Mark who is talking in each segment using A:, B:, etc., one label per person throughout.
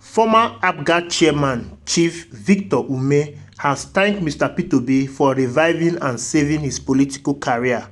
A: Former APGA chairman, Chief Victor Umeh, has thanked Mr. Peter Obi for reviving and saving his political career.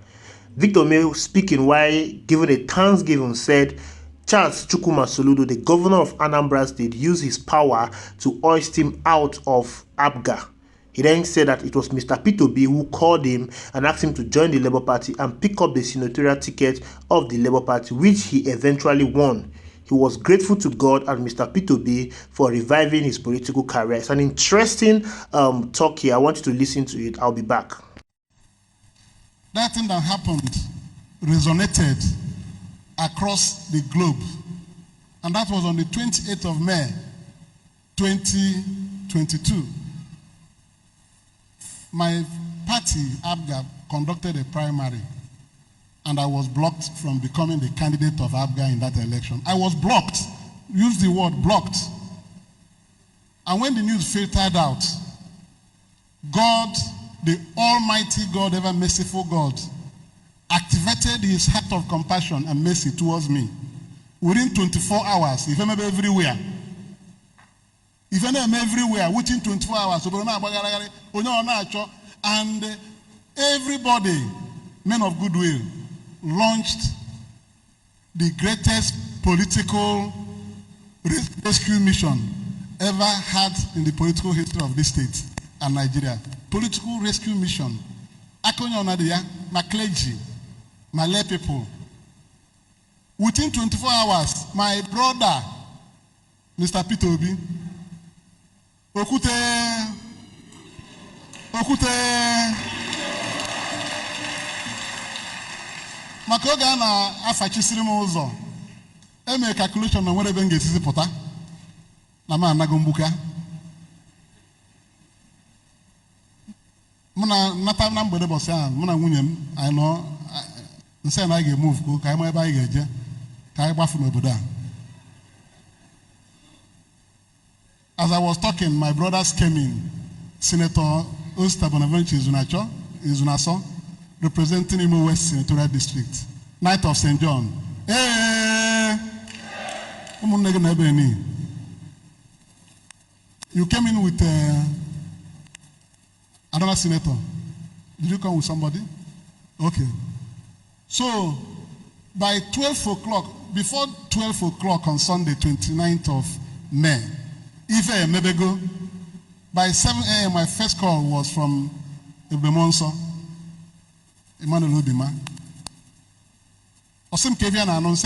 A: Victor Umeh, speaking while giving a thanksgiving, said Charles Chukwuma Soludo, the governor of Anambra State, used his power to hoist him out of APGA. He then said that it was Mr. Peter Obi who called him and asked him to join the Labour Party and pick up the senatorial ticket of the Labour Party, which he eventually won. He was grateful to God and Mr. Peter Obi for reviving his political career. It's an interesting talk here. I want you to listen to it. I'll be back.
B: That thing that happened resonated across the globe. And that was on the 28th of May, 2022. My party, APGA, conducted a primary, and I was blocked from becoming the candidate of APGA in that election. I was blocked. Use the word blocked. And when the news filtered out, God, the Almighty God, ever merciful God, activated his heart of compassion and mercy towards me. Within 24 hours, if I'm everywhere, within 24 hours, and everybody, men of goodwill, launched the greatest political rescue mission ever had in the political history of this state and Nigeria. Political rescue mission. Akonyo Nadia, my clergy, my lay people. Within 24 hours, my brother, Mr. Peter Obi, Okute, Makoga na afachisiri mozo. Eme calculation na nwere benge sisi pota. Na ma anagombuka. Muna nata na mgbede bosi a, muna nwunye m, I know nse na ga move ko ka ma ebe anyị ga-eje. Ka anyị gbafu n'obodo a. As I was talking, my brothers came in. Senator Osta Bonaventure Izunaso, representing Imo West Senatorial District. Knight of St. John. Hey! You came in with another senator. Did you come with somebody? Okay. So, by 12 o'clock, before 12 o'clock on Sunday, 29th of May, Ife Mebego, by 7 a.m. my first call was from Ebemonso, Emmanuel Obima. Osim Kevian announced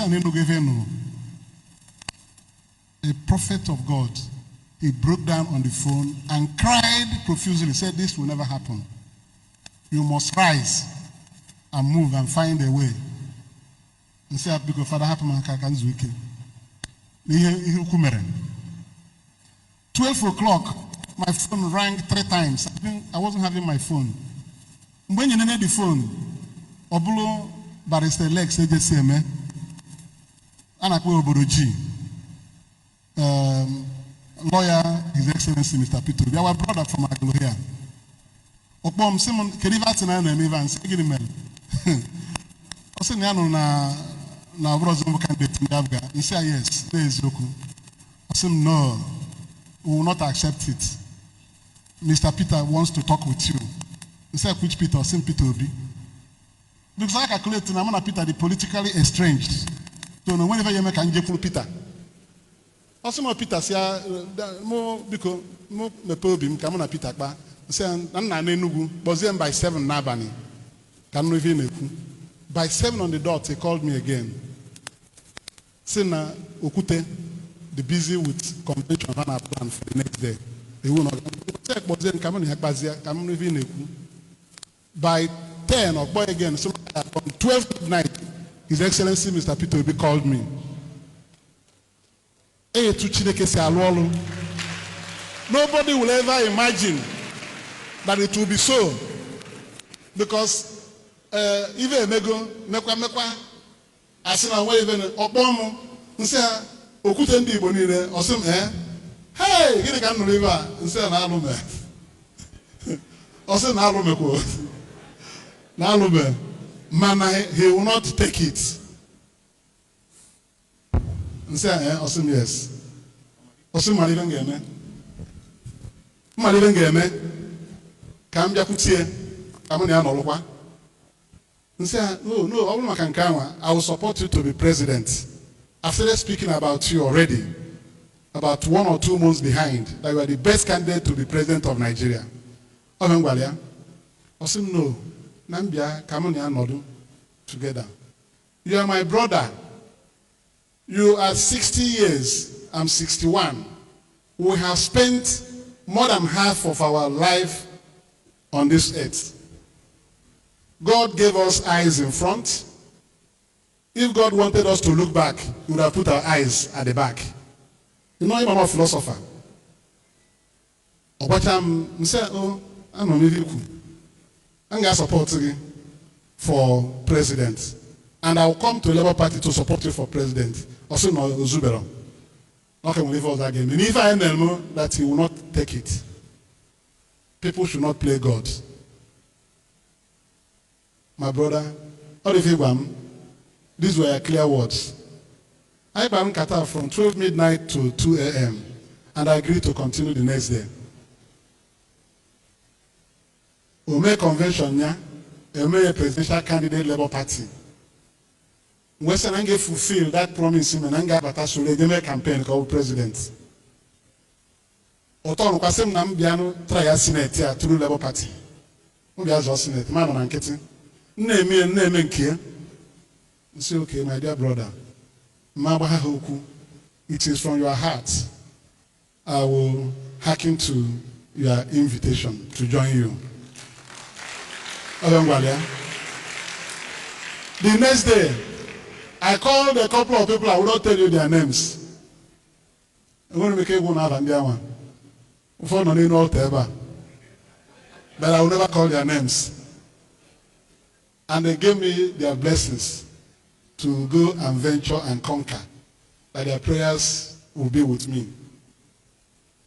B: a prophet of God. He broke down on the phone and cried profusely. He said, "This will never happen. You must rise and move and find a way." And said, "Because Father Hapaman Kakan's weekend." 12 o'clock, my phone rang 3 times. I wasn't having my phone. When you need the phone, Obulo Barrister Lex AJCM, Anakwe Oboroji, lawyer, His Excellency Mr. Peter, we are our brother from Aguluzigbo. Okbom Simon Kerivatina and Evans, Egirimen. I said, na Brozumbo candidate in APGA. He said, "Yes, there is Yoku." I said, "No, we will not accept it. Mr. Peter wants to talk with you." He said, "Which Peter?" I said, "Peter Obi." Because I calculate, I'm not Peter, the politically estranged. So whenever you make a Peter. Also, Peter said, because me Obi, come on, Peter. I said, "I'm not Nenugu." But then by 7 Nabani, can we even? By 7 on the dot, he called me again. Sena Okute, the busy with convention and our plan for the next day. They will not check, but then come on, by 10 or boy again, so on 12th midnight, His Excellency Mr. Peter Obi called me. Nobody will ever imagine that it will be so, because even Mego, Mekwa, Asina, even Obomo, Nsa, Okute ndi Bonire, or some hey, get a can river, Nsa Nalume. Also Nalume. Nalume. Mana, he will not take it. Nsa, awesome, yes. Osi maliven game. Maliven game. Kambia kutie. Kamuni anolokwa. No, I will support you to be president. I've started speaking about you already. About 1 or 2 months behind, that you are the best candidate to be president of Nigeria. I said, no, Nambia, Kamuni Anodu, together. You are my brother. You are 60 years, I'm 61. We have spent more than half of our life on this earth. God gave us eyes in front. If God wanted us to look back, He would have put our eyes at the back. You know, I'm not a philosopher. I'm going to support you for president. And I'll come to the Labour Party to support you for president. Also, no, Zubero. Okay, we'll leave all that game. And if I know that he will not take it, people should not play God. My brother, these were clear words. I banned Qatar from 12 midnight to 2 a.m. and I agreed to continue the next day. Umeh convention, Umeh presidential candidate Labour Party. Western Ange fulfill that promise in Anga Batasule, the campaign called president. Oton Kwasem Nambiano try a Senate through Labour Party. Mbiazo Senate, man on Anketi. Name here. Say, okay, my dear brother, it is from your heart. I will hearken to your invitation to join you. The next day, I called a couple of people. I will not tell you their names. I'm going to make one out and the other one. But I will never call their names. And they gave me their blessings to go and venture and conquer. That their prayers will be with me.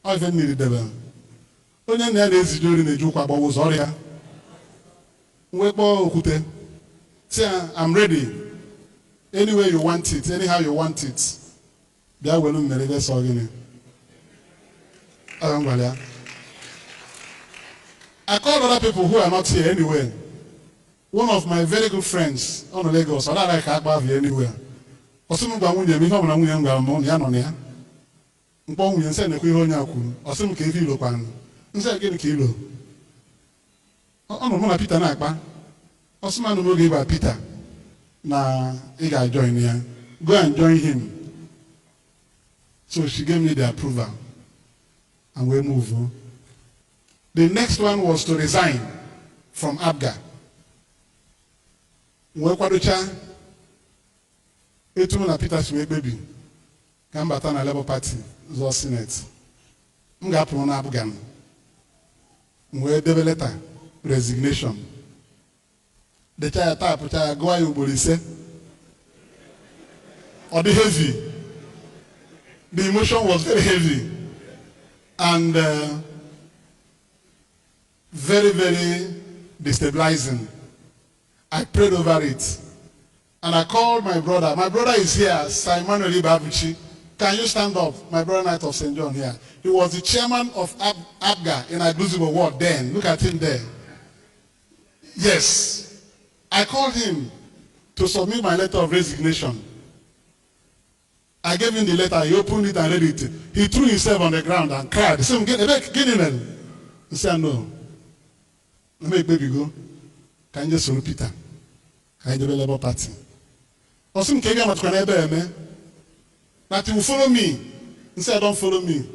B: I even needed them. Say, I'm ready. Any way you want it, anyhow you want it. I called other people who are not here anyway. One of my very good friends on Lagos, I don't like Akbavi anywhere. Osimu Bamunya, me from Namunya, Yanonia. Mpong said, Naku, Osim Kilo Pan. Inside getting kilo. Oh, Peter Nakba. Osman will give Peter. Now, he got join here. Go and join him. So she gave me the approval. And we move on. The next one was to resign from APGA. Mwekwadocha etu na Peter Shwe baby ka mbata na Labour Party zo Senate m ga-apụ na APGA mwe debe letter resignation the child tap cha go ayo ugboro ise ọ dị heavy. The emotion was very heavy and very, very destabilizing. I prayed over it. And I called my brother. My brother is here, Simon Babuchi. Can you stand up? My brother Knight of St. John here. He was the chairman of APGA in Aguluzigbo ward then. Look at him there. Yes. I called him to submit my letter of resignation. I gave him the letter. He opened it and read it. He threw himself on the ground and cried. He said, get him. He said, no. Let me baby go. Can you just follow Peter? Can you do the Labour Party? That he will follow me. He said, don't follow me.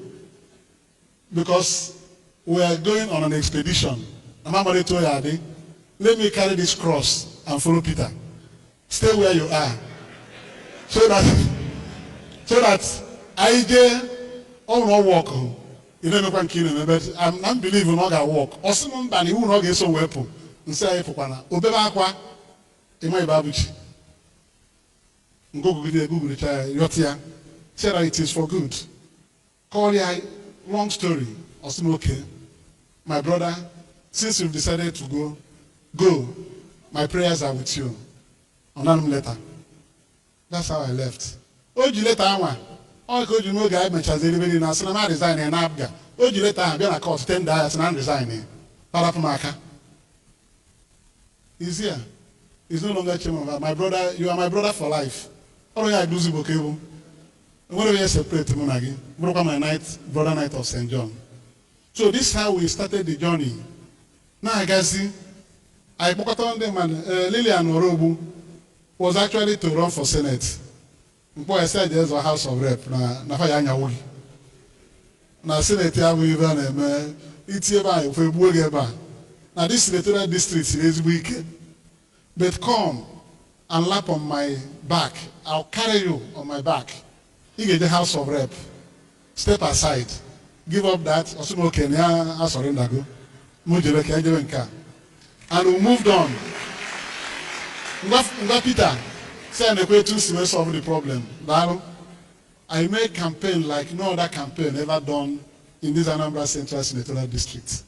B: Because we are going on an expedition. Let me carry this cross and follow Peter. Stay where you are. So that I get all not walk. You don't know kill him, but I'm believing not gonna walk. Or someone who not get some weapon. And say Obeba kwa Imai Babuchi. Go Google the child, Yotia. Said that it is for good. Call ya long story. Or okay. My brother, since you've decided to go. My prayers are with you. On that letter. That's how I left. Oh, you later, All could you know guy mentions even in a cinema design in APGA. Oh, you later have been a cost 10 diets and resigning. Parapamaka. He's here. He's no longer chairman. My brother, you are my brother for life. All I do is book you. When we separate Munagi, broke my night, brother night of St. John. So this is how we started the journey. Now I can see, I put on them and Lillian Orobu was actually to run for Senate. Before I said there's a House of Rep, na fayanya wogi. Na Senate ya we even it's eba if we eba. Now this senatorial district is weak. But come and lap on my back. I'll carry you on my back. You get the House of Rep. Step aside. Give up that. Okay, I surrender. Go. And we moved on. Peter said the way to solve the problem. I made campaign like no other campaign ever done in this Anambra Central Senatorial District.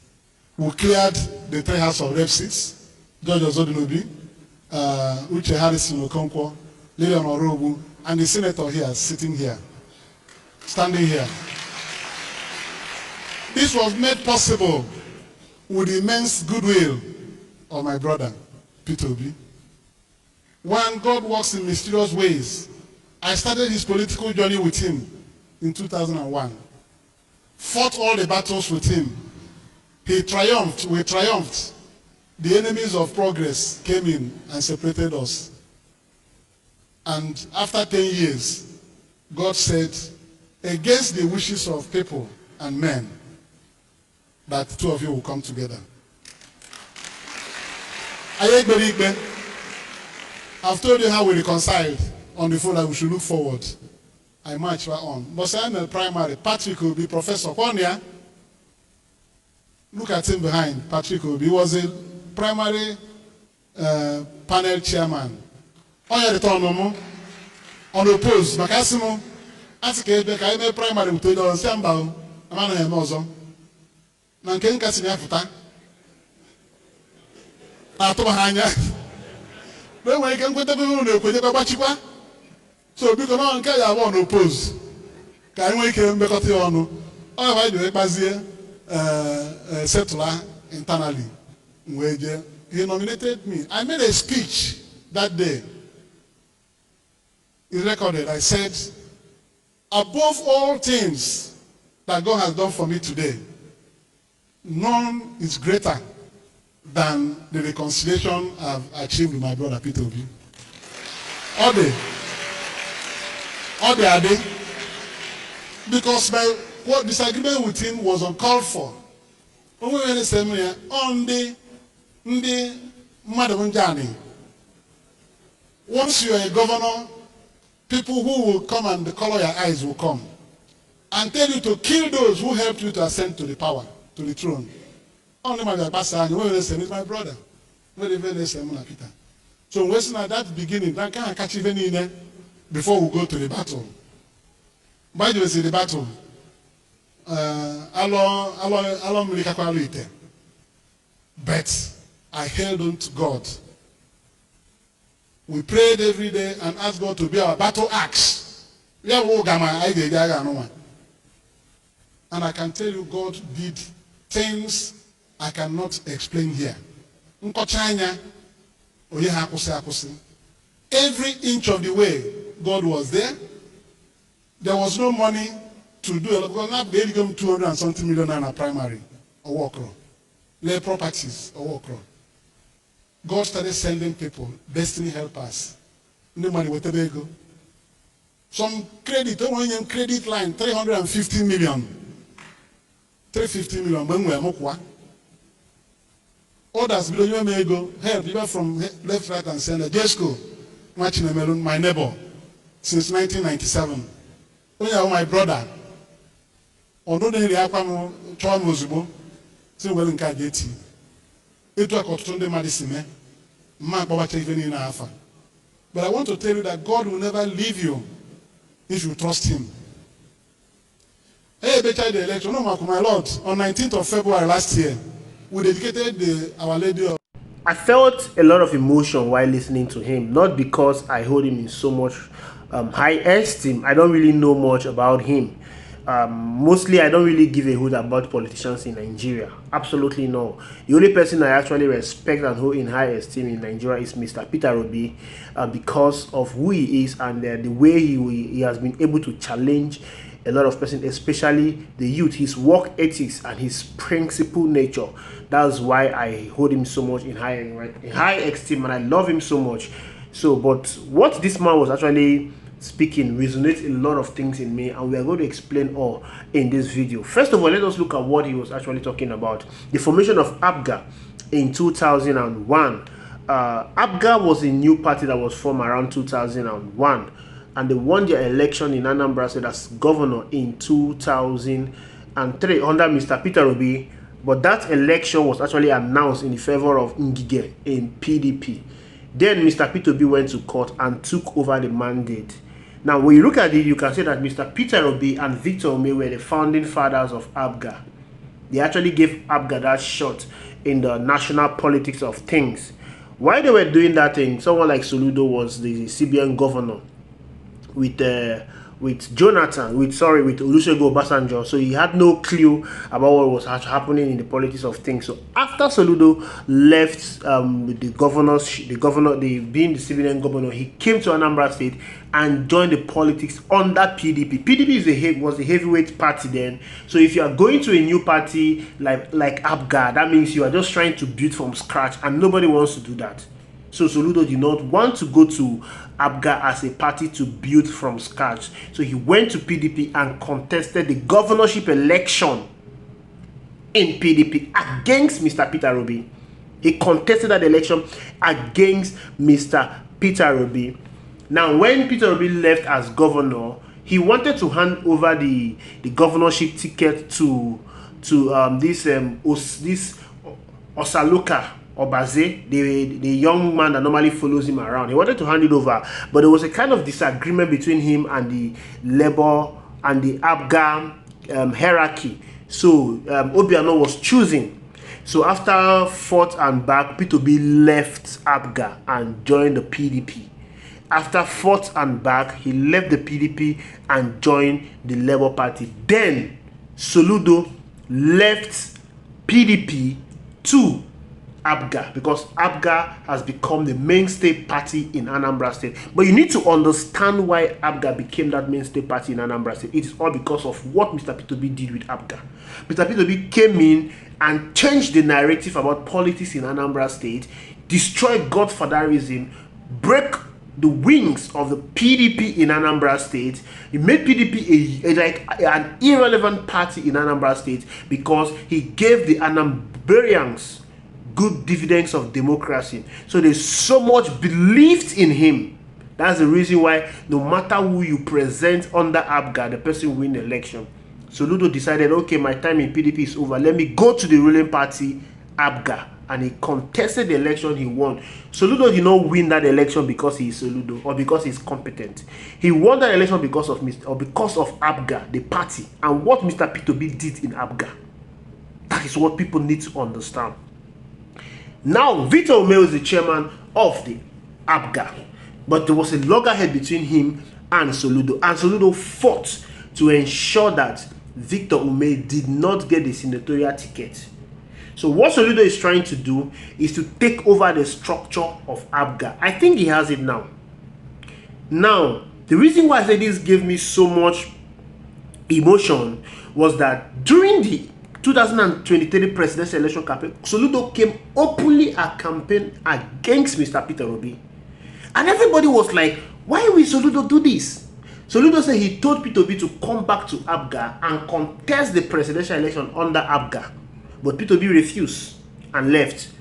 B: We cleared the 3 House of Rep seats. George Ozodinobi, Uche Harrison Okonkwo, Lillian Orobu, and the senator here, sitting here, standing here. This was made possible with the immense goodwill of my brother, Peter Umeh. When God works in mysterious ways, I started his political journey with him in 2001. Fought all the battles with him. He triumphed, we triumphed. The enemies of progress came in and separated us. And after 10 years, God said, against the wishes of people and men, that 2 of you will come together. I've told you how we reconciled on the phone that we should look forward. I march right on. But I'm a primary. Patrick will be Professor Konya. Look at him behind. Patrick will be. He was a primary panel chairman. On the turn, unopposed. Makasimo. Atike Beka, I'm a primary with the Samba. I'm an Emozo. Nanken Kasimafuta. Atohanya. Then when you can put the people so because no one can have one oppose. Can we can make it on? All I do is settler internally. He nominated me. I made a speech that day. It's recorded. I said, above all things that God has done for me today, none is greater than the reconciliation I've achieved with my brother Peter Umeh. All day are they? Because my disagreement with him was uncalled for. When we were in the seminar, on the Madam Njani, once you are a governor, people who will come and the color of your eyes will come and tell you to kill those who helped you to ascend to the power, to the throne. Only my pastor, is my brother. Very Peter. So when at that beginning, that can't catch even in before we go to the battle. By the way, the battle. But I held on to God. We prayed every day and asked God to be our battle axe. And I can tell you, God did things I cannot explain here. Every inch of the way, God was there. There was no money to do it. Because now they become 200 and something million in a primary or work. Lay properties or work. God started sending people, destiny helpers. No money, where they go. Some credit, credit line, 350 million. 350 million. When we are others below may go help people from left, right, and center. Jesco, my neighbor, since 1997. When my brother, although they are from Chomozbo, still well in Kajeti. It was called Sunday medicine, but I want to tell you that God will never leave you if you trust Him. Hey, better the election, no, my Lord, on 19th of February last year, we dedicated Our Lady of...
A: I felt a lot of emotion while listening to him, not because I hold him in so much high esteem. I don't really know much about him. Mostly, I don't really give a hoot about politicians in Nigeria. Absolutely no. The only person I actually respect and hold in high esteem in Nigeria is Mr. Peter Obi, because of who he is and the way he has been able to challenge a lot of persons, especially the youth, his work ethics and his principle nature. That's why I hold him so much in high esteem, and I love him so much. So, but what this man was actually speaking resonates a lot of things in me, and we are going to explain all in this video. First of all, let us look at what he was actually talking about. The formation of APGA in 2001. APGA was a new party that was formed around 2001, and they won their election in Anambra State as governor in 2003 under Mr. Peter Obi. But that election was actually announced in favor of Ngige in PDP. Then Mr. Peter Obi went to court and took over the mandate. Now, when you look at it, you can see that Mr. Peter Obi and Victor Umeh were the founding fathers of APGA. They actually gave APGA that shot in the national politics of things. While they were doing that thing, someone like Soludo was the CBN governor with Olusegun Obasanjo, so he had no clue about what was happening in the politics of things. So after Soludo left being the civilian governor, he came to Anambra State and joined the politics under PDP. PDP was a heavyweight party then. So if you are going to a new party like APGA, that means you are just trying to build from scratch, and nobody wants to do that. So Soludo did not want to go to APGA as a party to build from scratch. So he went to PDP and contested the governorship election in PDP against Mr. Peter Obi. He contested that election against Mr. Peter Obi. Now, when Peter Obi left as governor, he wanted to hand over the governorship ticket to this Osaloka Obaze, the young man that normally follows him around. He wanted to hand it over, but there was a kind of disagreement between him and the Labour and the APGA hierarchy. So Obiano was choosing. So after fought and back, Peter Obi left APGA and joined the PDP. After fought and back, he left the PDP and joined the Labour Party. Then Soludo left PDP to APGA, because APGA has become the mainstay party in Anambra State. But you need to understand why APGA became that mainstay party in Anambra State. It is all because of what Mr. Peter Obi did with APGA. Mr. Peter Obi came in and changed the narrative about politics in Anambra State, destroyed godfatherism, break the wings of the PDP in Anambra State. He made PDP an irrelevant party in Anambra State because he gave the Anambrarians good dividends of democracy. So there's so much belief in him. That's the reason why no matter who you present under APGA, the person win the election. Soludo decided, okay, my time in PDP is over. Let me go to the ruling party, APGA. And he contested the election, he won. Soludo did not win that election because he is Soludo or because he's competent. He won that election because of APGA, the party, and what Mr. Peter Obi did in APGA. That is what people need to understand. Now, Victor Umeh is the chairman of the APGA, but there was a loggerhead between him and Soludo fought to ensure that Victor Umeh did not get the senatorial ticket. So what Soludo is trying to do is to take over the structure of APGA. I think he has it now. Now, the reason why I say this gave me so much emotion was that during the 2023 presidential election campaign, Soludo came openly a campaign against Mr. Peter Obi. And everybody was like, why will Soludo do this? Soludo said he told Peter Obi to come back to APGA and contest the presidential election under APGA. But Peter Obi refused and left.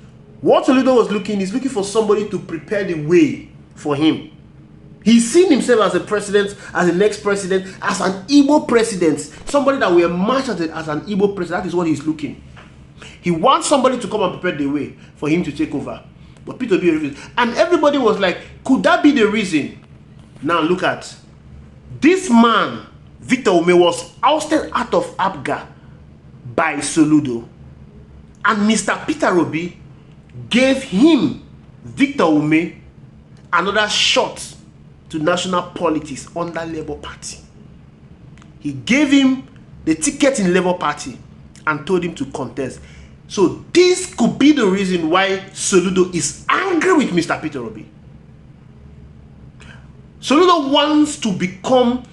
A: What Soludo was looking for somebody to prepare the way for him. He's seen himself as a president, as the next president, as an Igbo president. Somebody that will emerge as an Igbo president. That is what he's looking. He wants somebody to come and prepare the way for him to take over. But Peter Obi refused. And everybody was like, could that be the reason? Now look at this man, Victor Umeh, was ousted out of APGA by Soludo. And Mr. Peter Obi gave him, Victor Umeh, another shot to national politics under Labour Party. He gave him the ticket in Labour Party and told him to contest. So this could be the reason why Soludo is angry with Mr. Peter Obi. Soludo wants to become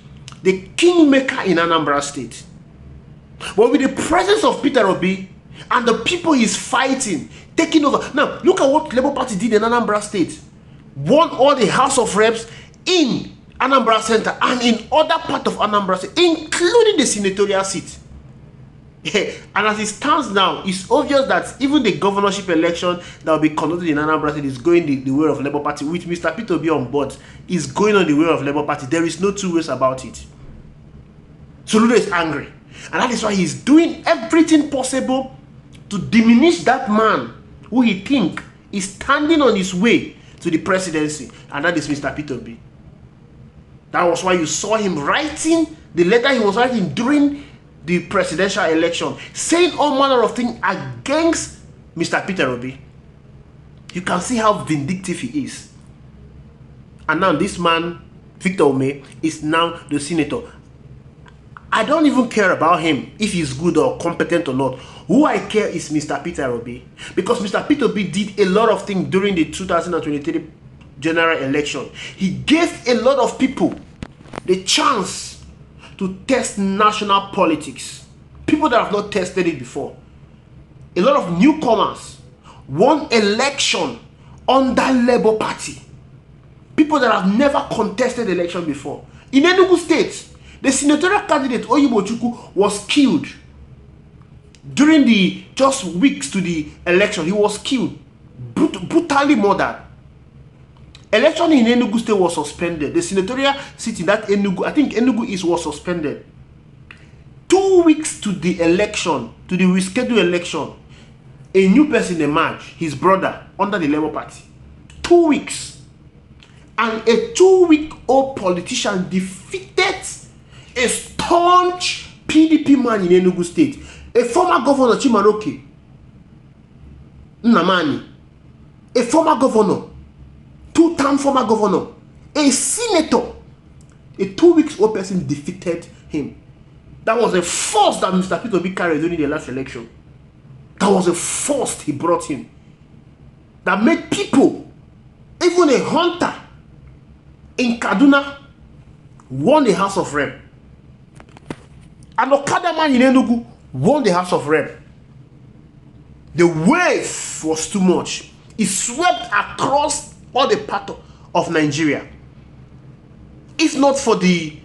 A: the kingmaker in Anambra State. But with the presence of Peter Obi and the people he's fighting, taking over. Now, look at what Labour Party did in Anambra State. Won all the House of Reps in Anambra Center and in other parts of Anambra State, including the senatorial seat. And as it stands now, it's obvious that even the governorship election that will be conducted in Anambra State is going the way of Labour Party, with Mr. Peter Obi on board, is going on the way of Labour Party. There is no two ways about it. Soludo is angry. And that is why he's doing everything possible to diminish that man who he thinks is standing on his way to the presidency. And that is Mr. Peter Obi. That was why you saw him writing the letter he was writing during the presidential election, saying all manner of things against Mr. Peter Obi. You can see how vindictive he is. And now this man, Victor Umeh, is now the senator. I don't even care about him, if he's good or competent or not. Who I care is Mr. Peter Obi. Because Mr. Peter Obi did a lot of things during the 2023 general election. He gave a lot of people the chance to test national politics. People that have not tested it before. A lot of newcomers won election under Labour Party. People that have never contested election before. In Enugu State, the senatorial candidate Oyibochukwu was killed during the just weeks to the election. He was killed, brutally murdered. Election in Enugu State was suspended. The senatorial seat in that Enugu, I think Enugu East, was suspended. 2 weeks to the election, to the rescheduled election, a new person emerged, his brother, under the Labour Party. 2 weeks. And a 2-week-old politician defeated a staunch PDP man in Enugu State, a former governor, Chimaroke Nnamani, a former governor, 2-term former governor, a senator. A 2-week-old person defeated him. That was a force that Mr. Peter Obi carried during the last election. That was a force he brought in that made people, even a hunter in Kaduna, won the House of Rep. An Okada man in Enugu won the House of Rep. The wave was too much. It swept across all the part of Nigeria. If not for the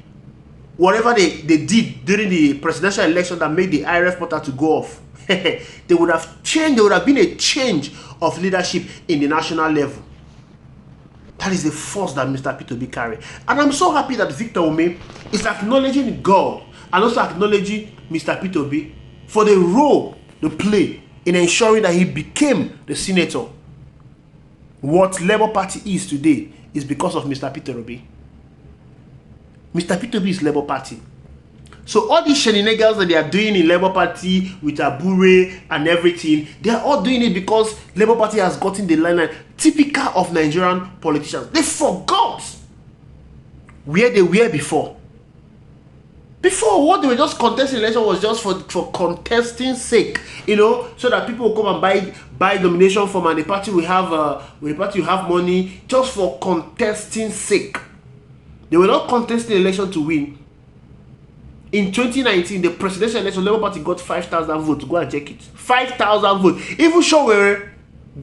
A: whatever they did during the presidential election that made the IRF portal to go off, they would have changed. There would have been a change of leadership in the national level. That is the force that Mr. Peter Obi carried. And I'm so happy that Victor Umeh is acknowledging God and also acknowledging Mr. Peter Obi for the role they play in ensuring that he became the senator. What Labour Party is today is because of Mr. Peter Obi. Mr. Peter Obi is Labour Party. So all these shenanigans that they are doing in Labour Party with Abure and everything, they are all doing it because Labour Party has gotten the limelight, typical of Nigerian politicians. They forgot where they were before. Before, what they were just contesting election was just for contesting sake, you know, so that people will come and buy nomination form and the party will have money just for contesting sake. They were not contesting election to win. In 2019, the presidential election, Labour Party got 5,000 votes. Go and check it. 5,000 votes. Even Showere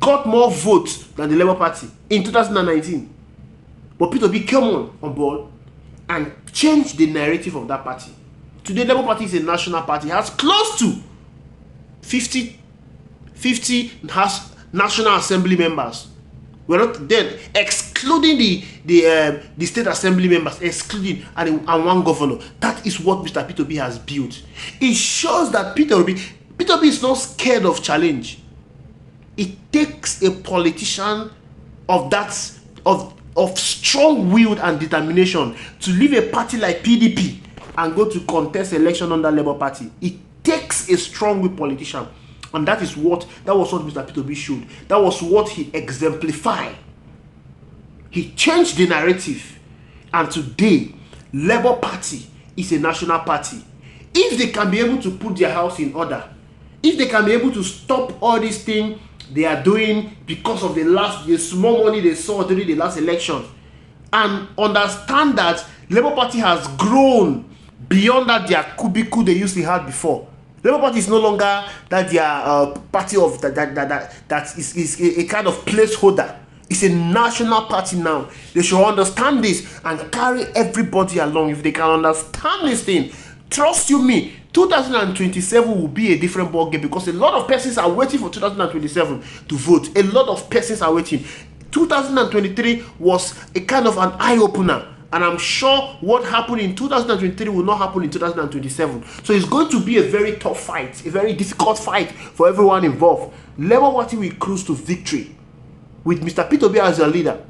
A: got more votes than the Labour Party in 2019. But Peter Obi came on board and changed the narrative of that party. Today, Labour Party is a national party. It has close to 50 National Assembly members. We're not dead, excluding the state assembly members, excluding and one governor. That is what Mr. Peter Obi has built. It shows that Peter Obi is not scared of challenge. It takes a politician of strong-willed and determination to leave a party like PDP and go to contest election under Labour Party. It takes a strong-willed politician. And that was what Mr. Peter Obi showed. That was what he exemplified. He changed the narrative. And today, Labour Party is a national party. If they can be able to put their house in order, if they can be able to stop all these things they are doing because of the small money they saw during the last election, and understand that Labour Party has grown beyond that their cubicle they used to have before. Labour Party is no longer that their party of that is a kind of placeholder. It's a national party now. They should understand this and carry everybody along. If they can understand this thing, trust you me, 2027 will be a different ball game, because a lot of persons are waiting for 2027 to vote. A lot of persons are waiting. 2023 was a kind of an eye-opener, and I'm sure what happened in 2023 will not happen in 2027. So it's going to be a very tough fight, a very difficult fight for everyone involved. Labour Party will cruise to victory with Mr. Peter Umeh as their leader.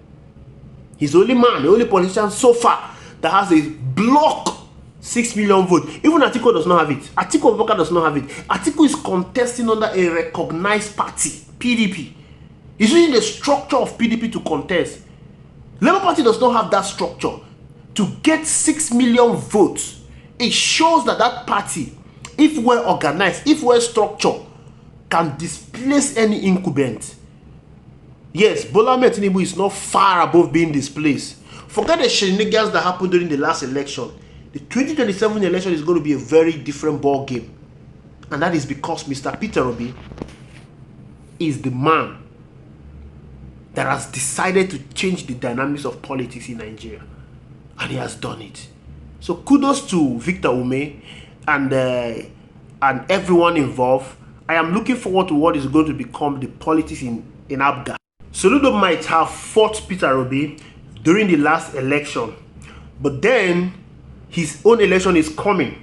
A: He's the only man, the only politician so far that has a block 6 million votes. Even Atiku does not have it. Atiku Abubakar does not have it. Atiku is contesting under a recognized party, PDP. He's using the structure of PDP to contest. Labour Party does not have that structure to get 6 million votes. It shows that that party, if well organized, if well structured, can displace any incumbent. Yes, Bola Ahmed Tinubu is not far above being displaced. Forget the shenanigans that happened during the last election. The 2027 election is going to be a very different ball game. And that is because Mr. Peter Obi is the man that has decided to change the dynamics of politics in Nigeria. And he has done it. So kudos to Victor Umeh and everyone involved. I am looking forward to what is going to become the politics in APGA. Soludo might have fought Peter Obi during the last election, but then his own election is coming.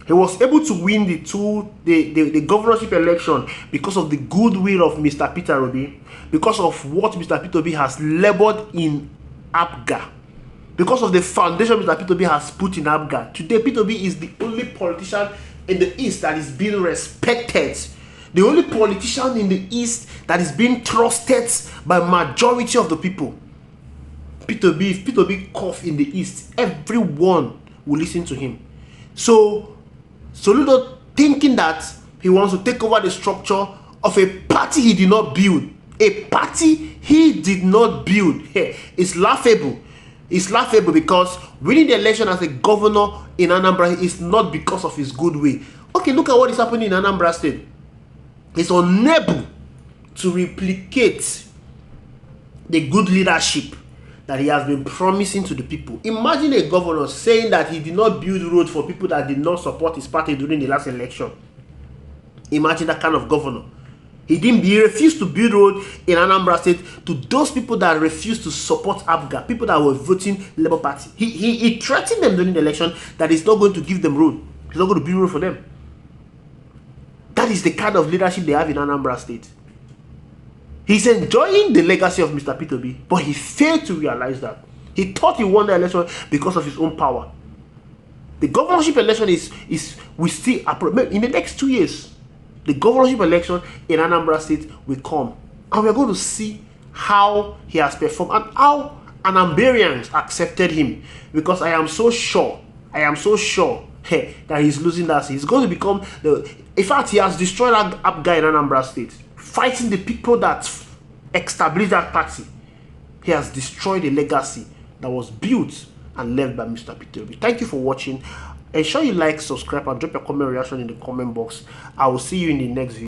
A: He was able to win the governorship election because of the goodwill of Mr. Peter Obi, because of what Mr. Peter Obi has labored in APGA, because of the foundation Mr. Peter Obi has put in APGA. Today, Peter Obi is the only politician in the East that is being respected. The only politician in the East that is being trusted by majority of the people. Peter Obi, if Peter Obi cough in the East, everyone will listen to him. So Soludo, thinking that he wants to take over the structure of a party he did not build, a party he did not build, it's laughable. It's laughable because winning the election as a governor in Anambra is not because of his goodwill. Okay, look at what is happening in Anambra State. He's unable to replicate the good leadership that he has been promising to the people. Imagine a governor saying that he did not build roads for people that did not support his party during the last election. Imagine that kind of governor. He refused to build road in Anambra State to those people that refused to support APGA, people that were voting Labour Party. He threatened them during the election that he's not going to give them road. He's not going to build road for them. That is the kind of leadership they have in Anambra State. He's enjoying the legacy of Mr. Peter Obi, but he failed to realize that. He thought he won the election because of his own power. The governorship election will still in the next 2 years. The governorship election in Anambra State will come, and we're going to see how he has performed and how Anambrians accepted him. Because I am so sure that he's losing that seat. He's going to become in fact, he has destroyed APGA in Anambra State, fighting the people that established that party. He has destroyed a legacy that was built and left by Mr. Peter Obi. Thank you for watching. Ensure you like, subscribe, and drop your comment reaction in the comment box. I will see you in the next video.